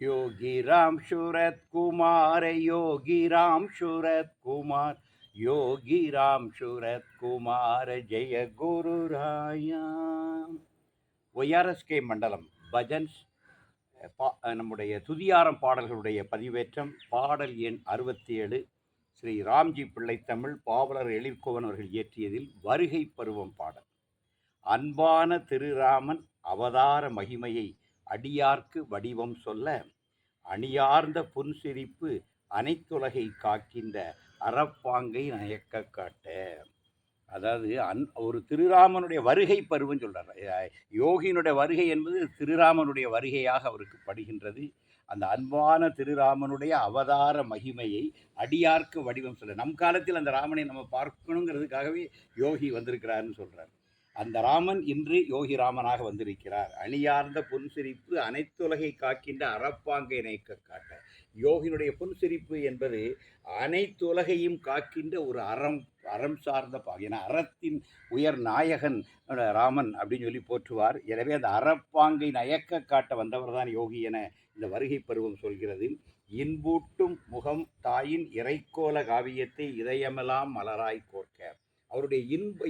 योगी राम शूरत कुमार, योगी राम शूरत कुमार, योगी राम शूरत कुमार, जय गुरु राया. ஒய்ஆர்எஸ்கே மண்டலம் பஜன்ஸ் நம்முடைய துதியாரம் பாடல்களுடைய பதிவேற்றம் பாடல் எண் 67 ஸ்ரீ ராம்ஜி பிள்ளை தமிழ் பாவலர் எழிற்கோவன் அவர்கள் இயற்றியதில் வருகை பருவம் பாடல். அன்பான திருராமன் அவதார மகிமையை அடியார்க்கு வடிவம் சொல்ல, அணியார்ந்த புன்சிரிப்பு அனைத்துலகை காக்கின்ற அறப்பாங்கை நயக்க காட்ட. அதாவது ஒரு திருராமனுடைய வருகை பருவம் சொல்கிறார். யோகியினுடைய வருகை என்பது திருராமனுடைய வருகையாக அவருக்கு படுகின்றது. அந்த அன்பான திருராமனுடைய அவதார மகிமையை அடியார்க்கு வடிவம் சொல்ல, நம் காலத்தில் அந்த ராமனை நம்ம பார்க்கணுங்கிறதுக்காகவே யோகி வந்திருக்கிறாருன்னு சொல்கிறார். அந்த ராமன் இன்று யோகி ராமனாக வந்திருக்கிறார். அணியார்ந்த புன்சிரிப்பு அனைத்துலகை காக்கின்ற அறப்பாங்கை நயக்க காட்ட. யோகியினுடைய புன்சிரிப்பு என்பது அனைத்துலகையும் காக்கின்ற ஒரு அறம் சார்ந்த பாகு. ஏன்னா அறத்தின் உயர் நாயகன் ராமன் அப்படின்னு சொல்லி போற்றுவார். எனவே அந்த அறப்பாங்கை நயக்க காட்ட வந்தவர் தான் யோகி என இந்த வருகை பருவம் சொல்கிறது. இன்பூட்டும் முகம் தாயின் இறைக்கோல காவியத்தை இதயமெல்லாம் மலராய் கோர்க்க. அவருடைய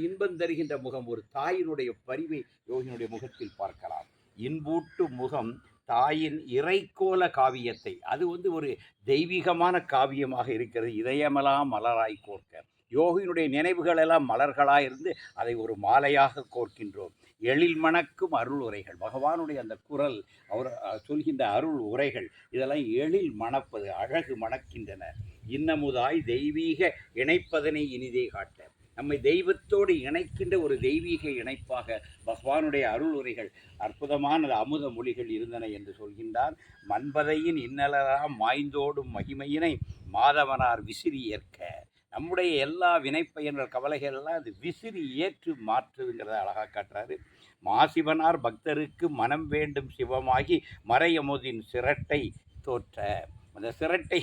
இன்பம் தருகின்ற முகம், ஒரு தாயினுடைய பரிவை யோகியினுடைய முகத்தில் பார்க்கலாம். இன்பூட்டும் முகம் தாயின் இறைக்கோல காவியத்தை, அது ஒரு தெய்வீகமான காவியமாக இருக்கிறது. இதயமெல்லாம் மலராய் கோர்க்க. யோகியினுடைய நினைவுகள் எல்லாம் மலர்களாக இருந்து அதை ஒரு மாலையாக கோர்க்கின்றோம். எழில் மணக்கும் அருள் உரைகள், பகவானுடைய அந்த குரல், அவர் சொல்கின்ற அருள் உரைகள் இதெல்லாம் எழில் மணப்பது, அழகு மணக்கின்றன. இன்னமுதாய் தெய்வீக இணைப்பதனை இனிதே காட்ட. நம்மை தெய்வத்தோடு இணைக்கின்ற ஒரு தெய்வீக இணைப்பாக பகவானுடைய அருள் உரைகள், அற்புதமான அமுத மொழிகள் இருந்தன என்று சொல்கின்றார். மன்பதையின் இன்னலராம் மாய்ந்தோடும் மகிமையினை மாதவனார் விசிறி ஏற்க. நம்முடைய எல்லா வினைப்பயன்கள் கவலைகள் எல்லாம் அது விசிறி ஏற்று மாற்றுங்கிறத அழகாக காட்டுறாரு. மாசிவனார் பக்தருக்கு மனம் வேண்டும் சிவமாகி மறையமுதின் சிரட்டை தோற்ற. அந்த சிரட்டை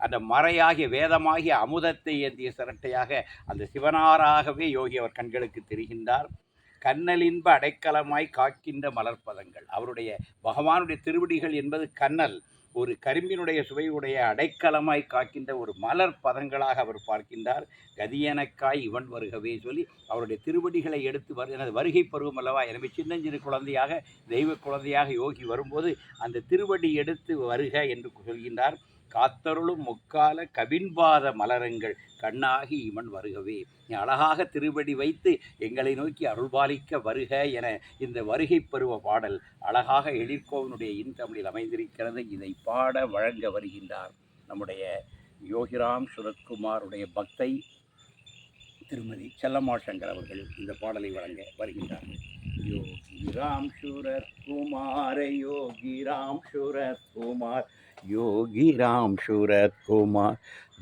அந்த மறையாகிய வேதமாகிய அமுதத்தை ஏந்திய சிரட்டையாக அந்த சிவனாராகவே யோகி அவர் கண்களுக்கு தெரிகின்றார். கண்ணலின்ப அடைக்கலமாய் காக்கின்ற மலர்ப்பதங்கள். அவருடைய பகவானுடைய திருவடிகள் என்பது கண்ணல், ஒரு கரும்பினுடைய சுவையுடைய அடைக்கலமாய் காக்கின்ற ஒரு மலர் பதங்களாக அவர் பார்க்கின்றார். கதியனக்காய் இவன் வருகவே சொல்லி அவருடைய திருவடிகளை எடுத்து எனது வருகை பருவம் அல்லவா, எனவே சின்னஞ்சிறு குழந்தையாக தெய்வ குழந்தையாக யோகி வரும்போது அந்த திருவடி எடுத்து வருக என்று சொல்கின்றார். காத்தருளும் முக்கால கவின்பாத மலரங்கள் கண்ணாகி இவன் வருகவே. நீ அழகாக திருவடி வைத்து எங்களை நோக்கி அருள்பாலிக்க வருக என இந்த வருகை பருவ பாடல் அழகாக எழிற்கோவனுடைய இன்தமிழில் அமைந்திருக்கிறது. இதை பாட வழங்க வருகின்றார் நம்முடைய யோகிராம் சுரத்குமாருடைய பக்தை திருமதி செல்லம்மா சங்கர் அவர்கள் இந்த பாடலை வழங்க வருகின்றார்கள். யோகிராம் சுரத்குமார், யோகிராம் சுரத்குமார், योगी राम शूरत कुमार,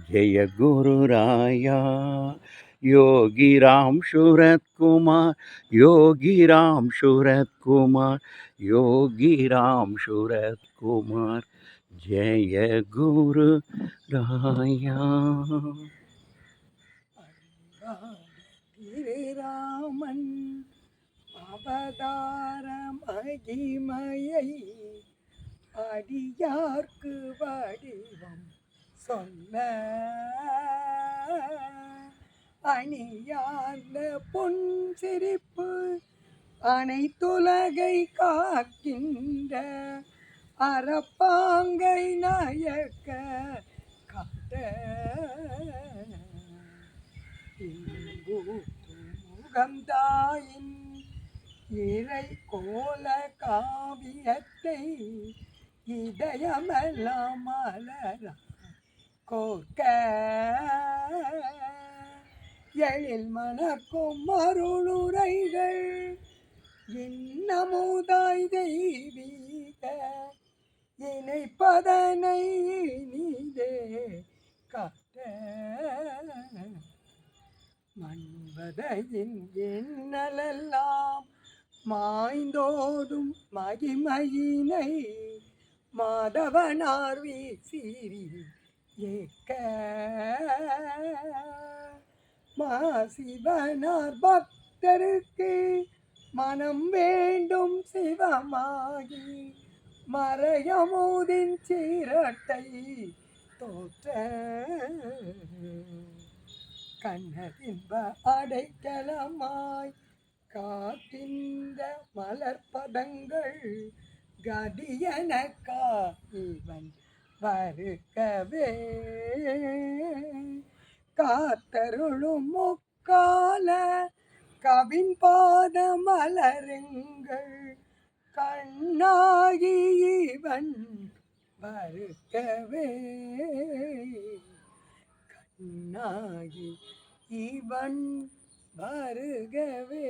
जय गुरु राया. योगी राम शूरत कुमार, योगी राम शूरत कुमार, योगी राम शूरत कुमार, जय गुरु राया. रामन அவதார மகிமையை அடியார்க்கு வடிவம் சொல்ல, அணியார்ந்த பொன்சிரிப்பு அனைத்துலகை காக்கின்ற அறப்பாங்கை நாயக்க காட்ட. முகந்தாயின் இறை கோல காவியத்தை இதயமெல்லாம் மலரா கோர்க்க. எழில் மணக்கும் அருளுரைகள் இன்னமுதாய் தெய்வீக இணைப்பதனை நீதே காட்ட. மன்பதையின் இன்னலெல்லாம் மாய்ந்தோடும் மகிமையினை மாதவனார் வீசிரி ஏற்க. மாசிவனார் பக்தருக்கு மனம் வேண்டும் சிவமாகி மறையமுதின் சீரட்டை தோற்ற கண்ணதின்ப அடைக்கலமாய் காக்கின்ற மலர்பதங்கள் கதியனக்கா இவன் வருகவே காத்தருளும் முக்கால கவின் பாத மலருங்கள் கண்ணாகி இவன் வருகவே கண்ணாகி இவன் வருகவே